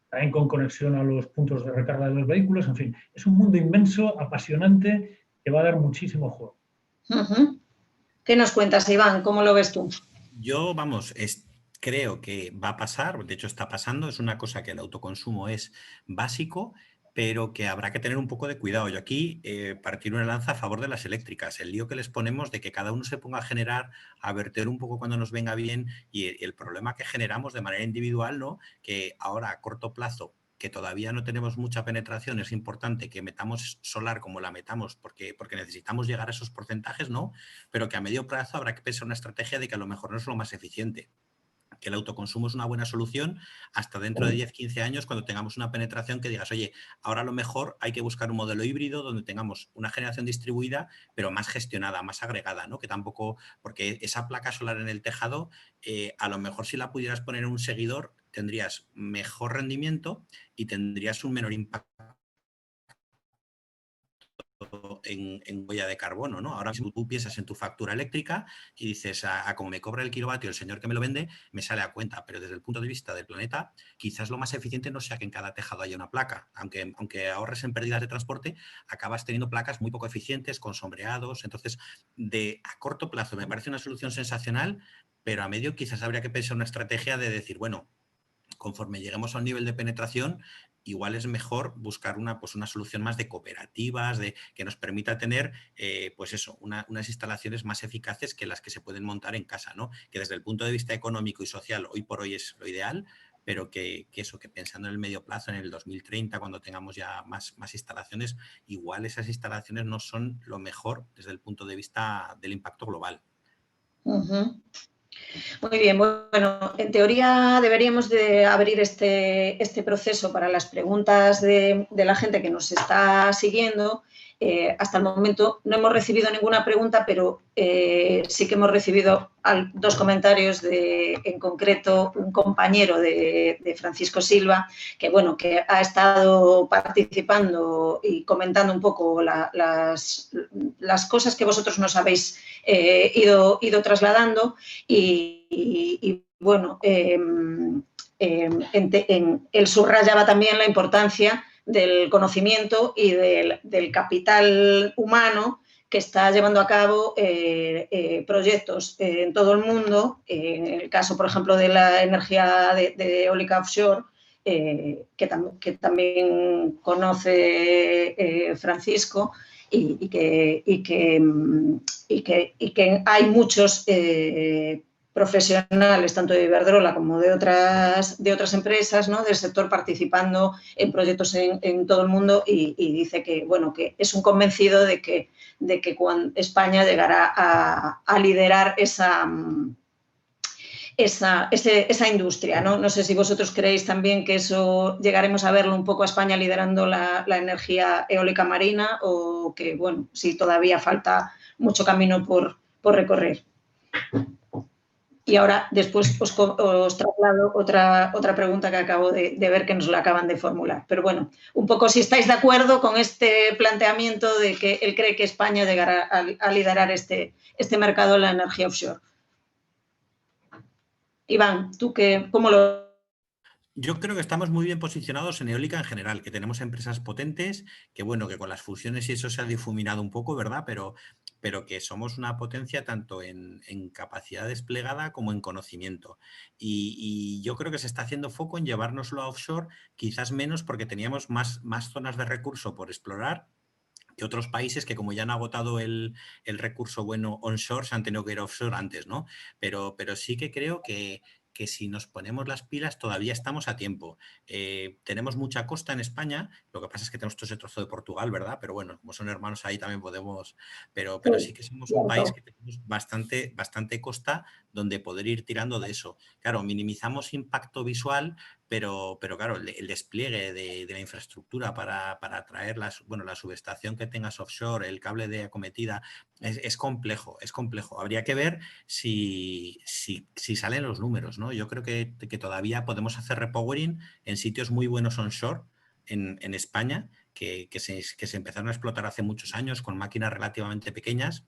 también con conexión a los puntos de recarga de los vehículos, en fin, es un mundo inmenso, apasionante, que va a dar muchísimo juego. ¿Qué nos cuentas, Iván? ¿Cómo lo ves tú? Yo, creo que va a pasar, de hecho está pasando, es una cosa que el autoconsumo es básico, pero que habrá que tener un poco de cuidado. Yo aquí partir una lanza a favor de las eléctricas, el lío que les ponemos de que cada uno se ponga a generar, a verter un poco cuando nos venga bien y el problema que generamos de manera individual, ¿no? Que ahora a corto plazo, que todavía no tenemos mucha penetración, es importante que metamos solar como la metamos porque necesitamos llegar a esos porcentajes, ¿no? Pero que a medio plazo habrá que pensar una estrategia de que a lo mejor no es lo más eficiente. Que el autoconsumo es una buena solución hasta dentro de 10, 15 años cuando tengamos una penetración que digas, oye, ahora a lo mejor hay que buscar un modelo híbrido donde tengamos una generación distribuida, pero más gestionada, más agregada, ¿no? Que tampoco, porque esa placa solar en el tejado, a lo mejor si la pudieras poner en un seguidor, tendrías mejor rendimiento y tendrías un menor impacto en huella de carbono, ¿no? Ahora mismo tú piensas en tu factura eléctrica y dices, como me cobra el kilovatio el señor que me lo vende, me sale a cuenta, pero desde el punto de vista del planeta, quizás lo más eficiente no sea que en cada tejado haya una placa, aunque ahorres en pérdidas de transporte, acabas teniendo placas muy poco eficientes, con sombreados. Entonces, a corto plazo me parece una solución sensacional, pero a medio quizás habría que pensar una estrategia de decir, bueno, conforme lleguemos a un nivel de penetración, igual es mejor buscar una solución más de cooperativas, que nos permita tener pues eso, unas instalaciones más eficaces que las que se pueden montar en casa, ¿no? Que desde el punto de vista económico y social hoy por hoy es lo ideal, pero que pensando en el medio plazo, en el 2030, cuando tengamos ya más instalaciones, igual esas instalaciones no son lo mejor desde el punto de vista del impacto global. Uh-huh. Muy bien, bueno, en teoría deberíamos de abrir este proceso para las preguntas de la gente que nos está siguiendo. Hasta el momento no hemos recibido ninguna pregunta, pero sí que hemos recibido 2 comentarios en concreto un compañero de Francisco Silva, que bueno, que ha estado participando y comentando un poco las cosas que vosotros nos habéis ido trasladando y bueno, él subrayaba también la importancia del conocimiento y del capital humano que está llevando a cabo proyectos en todo el mundo. En el caso, por ejemplo, de la energía de eólica offshore, que también conoce Francisco, y que hay muchos profesionales, tanto de Iberdrola como de otras empresas, ¿no?, del sector, participando en proyectos en todo el mundo, y dice que, bueno, que es un convencido de que cuando España llegará a liderar esa industria, ¿no? No sé si vosotros creéis también que eso llegaremos a verlo un poco a España liderando la energía eólica marina, o que, bueno, si todavía falta mucho camino por recorrer. Y ahora después os traslado otra pregunta que acabo de ver que nos la acaban de formular. Pero bueno, un poco si estáis de acuerdo con este planteamiento de que él cree que España llegará a liderar este mercado de la energía offshore. Iván, ¿tú cómo lo...? Yo creo que estamos muy bien posicionados en eólica en general, que tenemos empresas potentes, que bueno, que con las fusiones y eso se ha difuminado un poco, ¿verdad? Pero que somos una potencia tanto en capacidad desplegada como en conocimiento. Y yo creo que se está haciendo foco en llevárnoslo a offshore, quizás menos porque teníamos más zonas de recurso por explorar que otros países que, como ya han agotado el recurso bueno onshore, se han tenido que ir offshore antes, ¿no? Pero sí que creo que si nos ponemos las pilas todavía estamos a tiempo. Tenemos mucha costa en España, lo que pasa es que tenemos todo ese trozo de Portugal, ¿verdad? Pero bueno, como son hermanos ahí también podemos... Pero sí que somos un país que tenemos bastante costa donde poder ir tirando de eso. Claro, minimizamos impacto visual, pero claro, el despliegue de la infraestructura para traer la subestación que tengas offshore, el cable de acometida, es complejo, es complejo. Habría que ver si salen los números, ¿no? Yo creo que todavía podemos hacer repowering en sitios muy buenos onshore en España, que se empezaron a explotar hace muchos años con máquinas relativamente pequeñas,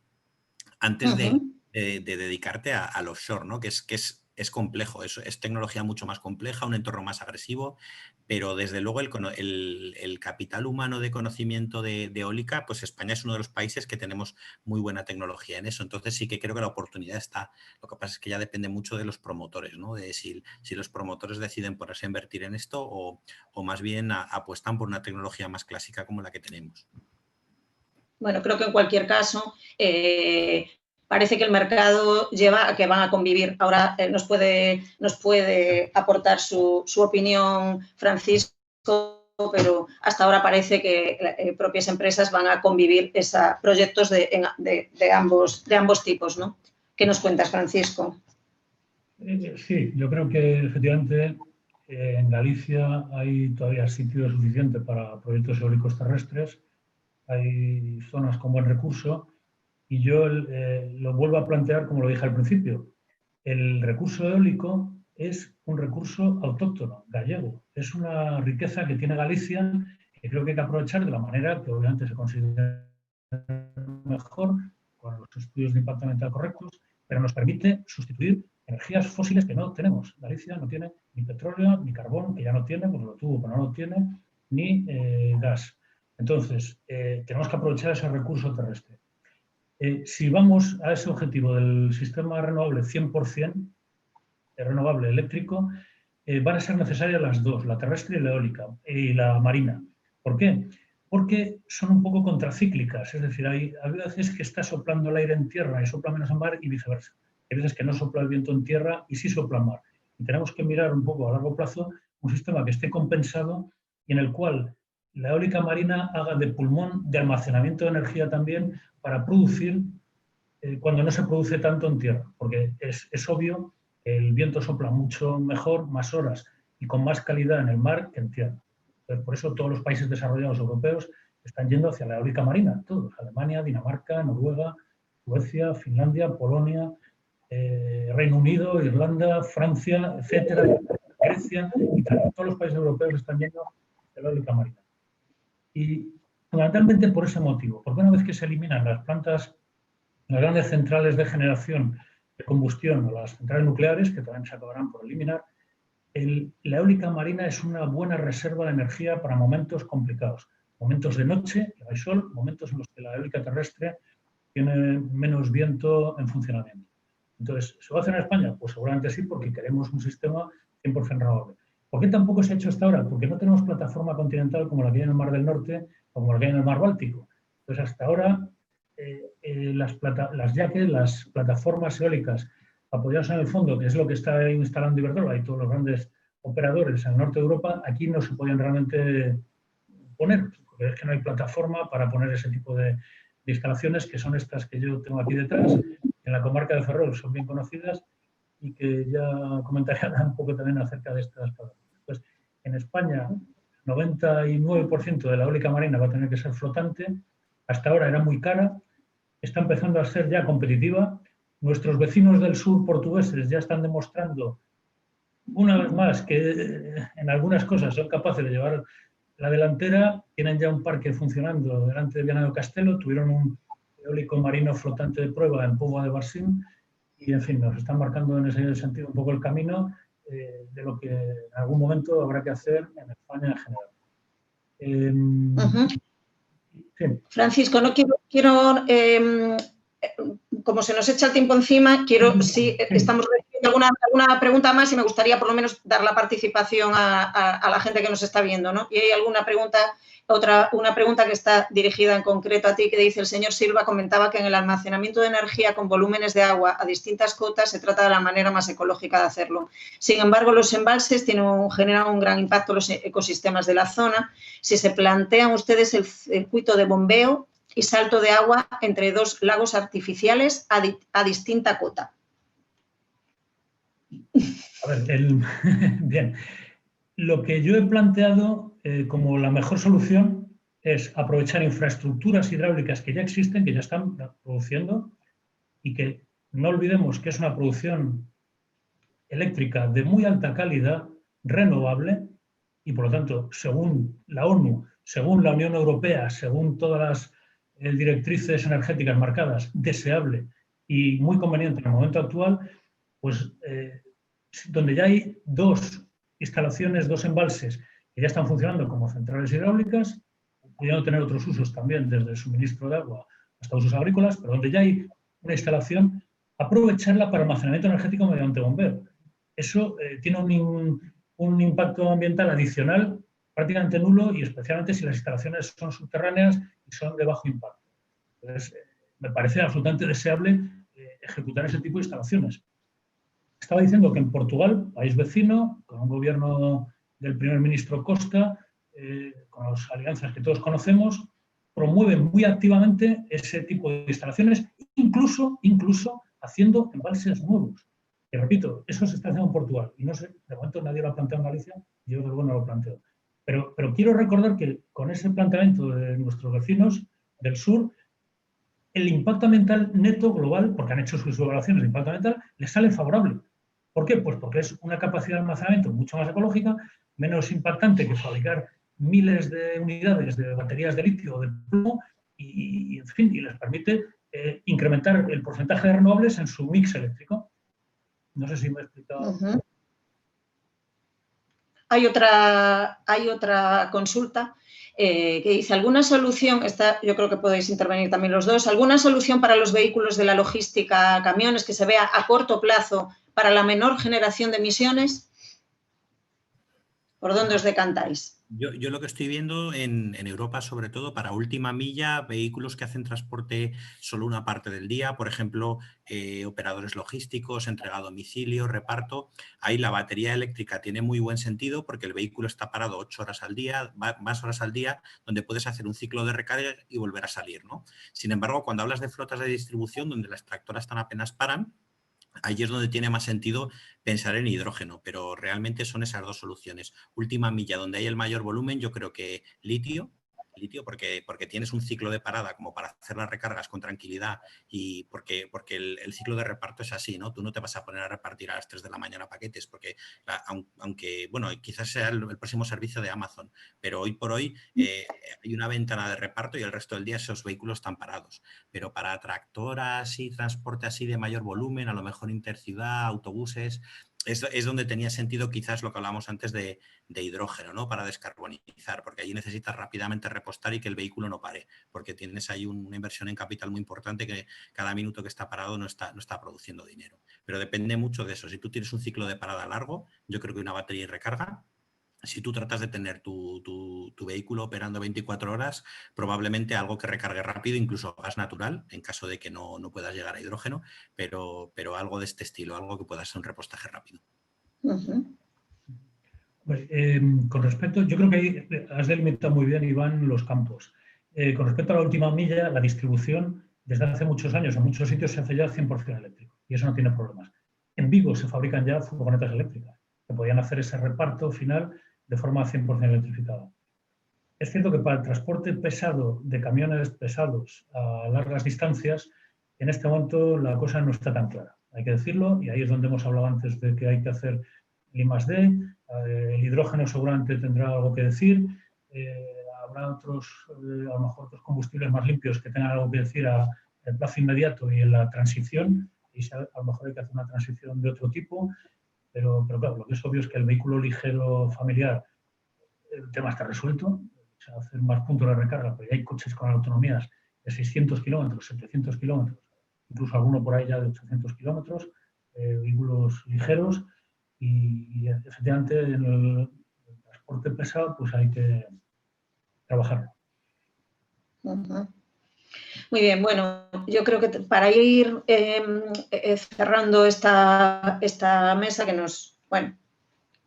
antes de dedicarte al offshore, ¿no? Que es complejo, es tecnología mucho más compleja, un entorno más agresivo, pero desde luego el capital humano de conocimiento de eólica, pues España es uno de los países que tenemos muy buena tecnología en eso. Entonces sí que creo que la oportunidad está. Lo que pasa es que ya depende mucho de los promotores, ¿no? De si los promotores deciden ponerse a invertir en esto o más bien apuestan por una tecnología más clásica como la que tenemos. Bueno, creo que en cualquier caso parece que el mercado lleva a que van a convivir. Ahora nos puede aportar su opinión Francisco, pero hasta ahora parece que propias empresas van a convivir proyectos de ambos tipos, ¿no? ¿Qué nos cuentas, Francisco? Sí, yo creo que efectivamente en Galicia hay todavía sitio suficiente para proyectos eólicos terrestres. Hay zonas con buen recurso y yo lo vuelvo a plantear como lo dije al principio. El recurso eólico es un recurso autóctono, gallego. Es una riqueza que tiene Galicia y creo que hay que aprovechar de la manera que obviamente se considera mejor, con los estudios de impacto ambiental correctos, pero nos permite sustituir energías fósiles que no tenemos. Galicia no tiene ni petróleo, ni carbón, que ya no tiene, pues lo tuvo, pero no lo tiene, ni gas. Entonces, tenemos que aprovechar ese recurso terrestre. Si vamos a ese objetivo del sistema renovable 100%, renovable eléctrico, van a ser necesarias las dos, la terrestre y la eólica, y la marina. ¿Por qué? Porque son un poco contracíclicas, es decir, hay veces que está soplando el aire en tierra y sopla menos en mar y viceversa. Hay veces que no sopla el viento en tierra y sí sopla en mar. Y tenemos que mirar un poco a largo plazo un sistema que esté compensado y en el cual la eólica marina haga de pulmón de almacenamiento de energía también para producir cuando no se produce tanto en tierra, porque es obvio que el viento sopla mucho mejor, más horas y con más calidad en el mar que en tierra. Entonces, por eso todos los países desarrollados europeos están yendo hacia la eólica marina, todos, Alemania, Dinamarca, Noruega, Suecia, Finlandia, Polonia, Reino Unido, Irlanda, Francia, etcétera, Grecia, Italia, todos los países europeos están yendo hacia la eólica marina. Y fundamentalmente por ese motivo, porque una vez que se eliminan las plantas, las grandes centrales de generación de combustión o las centrales nucleares, que también se acabarán por eliminar, la eólica marina es una buena reserva de energía para momentos complicados. Momentos de noche, que hay sol, momentos en los que la eólica terrestre tiene menos viento en funcionamiento. Entonces, ¿se va a hacer en España? Pues seguramente sí, porque queremos un sistema 100% renovable. ¿Por qué tampoco se ha hecho hasta ahora? Porque no tenemos plataforma continental como la que hay en el Mar del Norte o como la que hay en el Mar Báltico. Entonces, hasta ahora, las plataformas eólicas apoyadas en el fondo, que es lo que está instalando Iberdrola y todos los grandes operadores en el norte de Europa, aquí no se podían realmente poner, porque es que no hay plataforma para poner ese tipo de instalaciones, que son estas que yo tengo aquí detrás, en la comarca de Ferrol son bien conocidas y que ya comentaré un poco también acerca de estas plataformas. Pues en España, 99% de la eólica marina va a tener que ser flotante. Hasta ahora era muy cara, está empezando a ser ya competitiva. Nuestros vecinos del sur portugueses ya están demostrando una vez más que en algunas cosas son capaces de llevar la delantera. Tienen ya un parque funcionando delante de Viana do Castelo, tuvieron un eólico marino flotante de prueba en Póvoa de Varzim y, en fin, nos están marcando en ese sentido un poco el camino de lo que en algún momento habrá que hacer en España en general. Sí. Francisco, no quiero como se nos echa el tiempo encima, estamos recibiendo alguna pregunta más y me gustaría por lo menos dar la participación a la gente que nos está viendo, ¿no? Y hay alguna pregunta, una pregunta que está dirigida en concreto a ti, que dice: el señor Silva comentaba que en el almacenamiento de energía con volúmenes de agua a distintas cotas se trata de la manera más ecológica de hacerlo. Sin embargo, los embalses generan un gran impacto en los ecosistemas de la zona. Si se plantean ustedes el circuito de bombeo y salto de agua entre dos lagos artificiales a distinta cota. A ver, bien. Lo que yo he planteado como la mejor solución es aprovechar infraestructuras hidráulicas que ya existen, que ya están produciendo, y que no olvidemos que es una producción eléctrica de muy alta calidad, renovable, y por lo tanto, según la ONU, según la Unión Europea, según todas las directrices energéticas marcadas, deseable y muy conveniente en el momento actual, pues donde ya hay dos instalaciones, dos embalses que ya están funcionando como centrales hidráulicas, pudiendo tener otros usos también, desde el suministro de agua hasta usos agrícolas, pero donde ya hay una instalación, aprovecharla para almacenamiento energético mediante bombeo. Eso tiene un impacto ambiental adicional prácticamente nulo, y especialmente si las instalaciones son subterráneas y son de bajo impacto. Entonces, me parece absolutamente deseable ejecutar ese tipo de instalaciones. Estaba diciendo que en Portugal, país vecino, con un gobierno del primer ministro Costa, con las alianzas que todos conocemos, promueven muy activamente ese tipo de instalaciones, incluso haciendo embalses nuevos. Y repito, eso se está haciendo en Portugal. Y no sé, de momento nadie lo ha planteado en Galicia, yo desde luego no lo planteo. Pero quiero recordar que con ese planteamiento de nuestros vecinos del sur, el impacto ambiental neto global, porque han hecho sus evaluaciones de impacto ambiental, les sale favorable. ¿Por qué? Pues porque es una capacidad de almacenamiento mucho más ecológica, menos impactante que fabricar miles de unidades de baterías de litio o de plomo, en fin, y les permite incrementar el porcentaje de renovables en su mix eléctrico. No sé si me he explicado. Hay otra consulta que dice, ¿alguna solución, yo creo que podéis intervenir también los dos, alguna solución para los vehículos de la logística, camiones, que se vea a corto plazo para la menor generación de emisiones? ¿Por dónde os decantáis? Yo lo que estoy viendo en Europa, sobre todo para última milla, vehículos que hacen transporte solo una parte del día, por ejemplo, operadores logísticos, entrega a domicilio, reparto. Ahí la batería eléctrica tiene muy buen sentido porque el vehículo está parado 8 horas al día, más horas al día, donde puedes hacer un ciclo de recarga y volver a salir, ¿no? Sin embargo, cuando hablas de flotas de distribución, donde las tractoras tan apenas paran, ahí es donde tiene más sentido pensar en hidrógeno, pero realmente son esas dos soluciones. Última milla, donde hay el mayor volumen, yo creo que litio porque tienes un ciclo de parada como para hacer las recargas con tranquilidad y porque el ciclo de reparto es así, ¿no? Tú no te vas a poner a repartir a las 3 de la mañana paquetes porque, aunque bueno, quizás sea el próximo servicio de Amazon, pero hoy por hoy hay una ventana de reparto y el resto del día esos vehículos están parados. Pero para tractoras y transporte así de mayor volumen, a lo mejor interciudad, autobuses, es donde tenía sentido quizás lo que hablábamos antes de hidrógeno, ¿no? Para descarbonizar, porque allí necesitas rápidamente repostar y que el vehículo no pare, porque tienes ahí una inversión en capital muy importante que cada minuto que está parado no está produciendo dinero. Pero depende mucho de eso. Si tú tienes un ciclo de parada largo, yo creo que una batería y recarga, si tú tratas de tener tu vehículo operando 24 horas, probablemente algo que recargue rápido, incluso gas natural, en caso de que no puedas llegar a hidrógeno, pero algo de este estilo, algo que pueda ser un repostaje rápido. Pues, con respecto, yo creo que ahí has delimitado muy bien, Iván, los campos. Con respecto a la última milla, la distribución, desde hace muchos años, en muchos sitios se hace ya 100% eléctrico y eso no tiene problemas. En Vigo se fabrican ya furgonetas eléctricas que podían hacer ese reparto final de forma 100% electrificada. Es cierto que para el transporte pesado de camiones pesados a largas distancias, en este momento la cosa no está tan clara, hay que decirlo, y ahí es donde hemos hablado antes de que hay que hacer I+D, el hidrógeno seguramente tendrá algo que decir, habrá otros, a lo mejor otros combustibles más limpios que tengan algo que decir en plazo inmediato y en la transición, y a lo mejor hay que hacer una transición de otro tipo, pero claro, lo que es obvio es que el vehículo ligero familiar, el tema está resuelto, o sea, hacer más puntos de recarga, porque hay coches con autonomías de 600 kilómetros, 700 kilómetros, incluso alguno por ahí ya de 800 kilómetros, vehículos ligeros, y efectivamente en el transporte pesado pues hay que trabajarlo. Muy bien, bueno, yo creo que para ir cerrando esta mesa que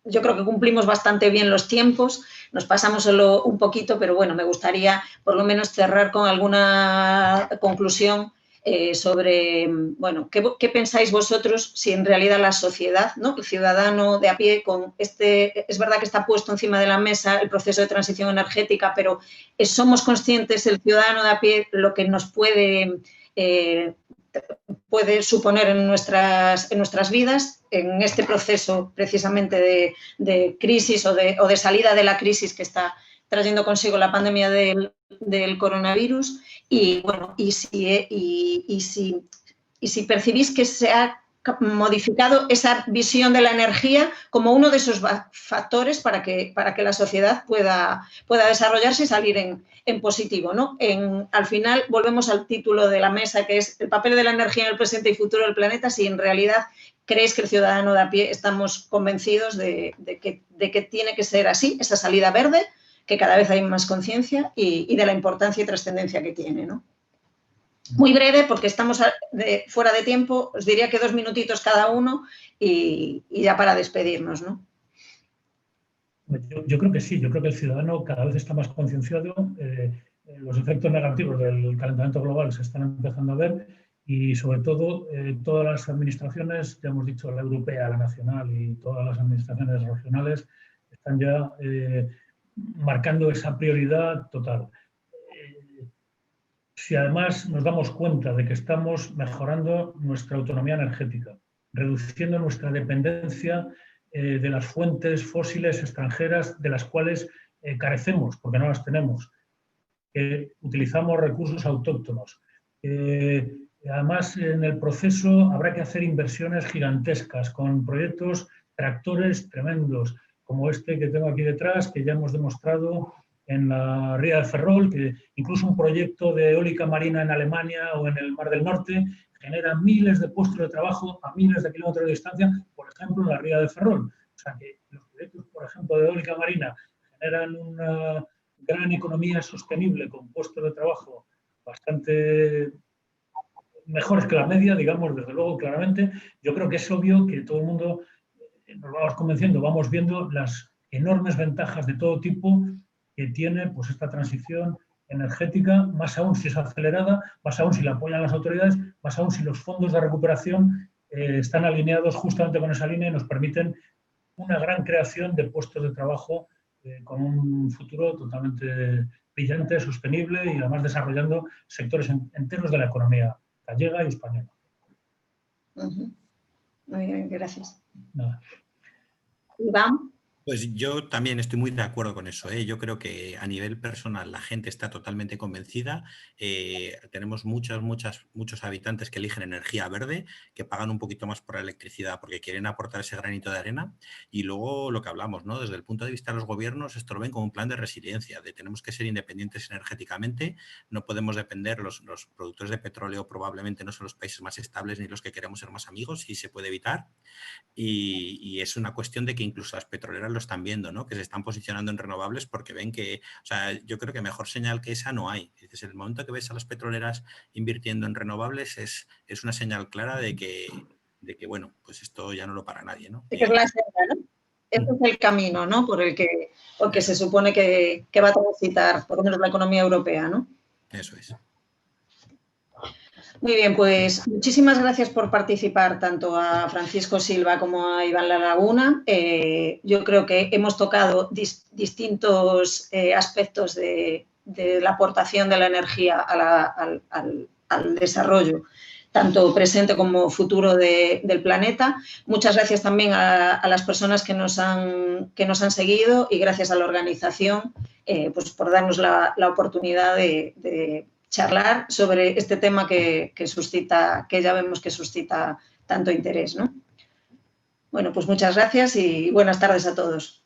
yo creo que cumplimos bastante bien los tiempos, nos pasamos solo un poquito, pero bueno, me gustaría por lo menos cerrar con alguna conclusión sobre, bueno, ¿qué pensáis vosotros si en realidad la sociedad, ¿no? El ciudadano de a pie, es verdad que está puesto encima de la mesa el proceso de transición energética, pero somos conscientes, el ciudadano de a pie, lo que nos puede suponer en nuestras vidas, en este proceso precisamente de crisis o de salida de la crisis que está trayendo consigo la pandemia del coronavirus, y bueno, y si percibís que se ha modificado esa visión de la energía como uno de esos factores para que la sociedad pueda desarrollarse y salir en positivo, ¿no? Al final volvemos al título de la mesa, que es el papel de la energía en el presente y futuro del planeta, si en realidad creéis que el ciudadano de a pie estamos convencidos de que tiene que ser así, esa salida verde, que cada vez hay más conciencia y de la importancia y trascendencia que tiene, ¿no? Muy breve, porque estamos fuera de tiempo, os diría que 2 minutitos cada uno y ya para despedirnos, ¿no? Yo creo que sí, yo creo que el ciudadano cada vez está más concienciado, los efectos negativos del calentamiento global se están empezando a ver y sobre todo todas las administraciones, ya hemos dicho la europea, la nacional y todas las administraciones regionales están ya marcando esa prioridad total. Si además nos damos cuenta de que estamos mejorando nuestra autonomía energética, reduciendo nuestra dependencia de las fuentes fósiles extranjeras de las cuales carecemos porque no las tenemos, que utilizamos recursos autóctonos. Además, en el proceso habrá que hacer inversiones gigantescas con proyectos tractores tremendos, como este que tengo aquí detrás, que ya hemos demostrado en la ría de Ferrol, que incluso un proyecto de eólica marina en Alemania o en el Mar del Norte genera miles de puestos de trabajo a miles de kilómetros de distancia, por ejemplo, en la ría de Ferrol. O sea que los proyectos, por ejemplo, de eólica marina generan una gran economía sostenible con puestos de trabajo bastante mejores que la media, digamos, desde luego, claramente. Yo creo que es obvio que todo el mundo nos vamos convenciendo, vamos viendo las enormes ventajas de todo tipo que tiene pues, esta transición energética, más aún si es acelerada, más aún si la apoyan las autoridades, más aún si los fondos de recuperación están alineados justamente con esa línea y nos permiten una gran creación de puestos de trabajo con un futuro totalmente brillante, sostenible y además desarrollando sectores enteros de la economía gallega y española. Muy bien, gracias. Nada. Iván. Pues yo también estoy muy de acuerdo con eso, ¿eh? Yo creo que a nivel personal la gente está totalmente convencida. Tenemos muchos habitantes que eligen energía verde, que pagan un poquito más por la electricidad porque quieren aportar ese granito de arena. Y luego lo que hablamos, ¿no? Desde el punto de vista de los gobiernos, esto lo ven como un plan de resiliencia, de tenemos que ser independientes energéticamente, no podemos depender, los productores de petróleo probablemente no son los países más estables ni los que queremos ser más amigos y se puede evitar. Y es una cuestión de que incluso las petroleras lo están viendo, ¿no? Que se están posicionando en renovables porque ven que, o sea, yo creo que mejor señal que esa no hay. Dices, el momento que ves a las petroleras invirtiendo en renovables es una señal clara de que, bueno, pues esto ya no lo para nadie, ¿no? Es que es la senda, ¿no? Este es el camino, ¿no? Por el que se supone que va a transitar, por lo menos la economía europea, ¿no? Eso es. Muy bien, pues muchísimas gracias por participar, tanto a Francisco Silva como a Iván La Laguna. Yo creo que hemos tocado distintos aspectos de la aportación de la energía al desarrollo, tanto presente como futuro del planeta. Muchas gracias también a las personas que nos han seguido y gracias a la organización pues por darnos la oportunidad de charlar sobre este tema que ya vemos que suscita tanto interés, ¿no? Bueno, pues muchas gracias y buenas tardes a todos.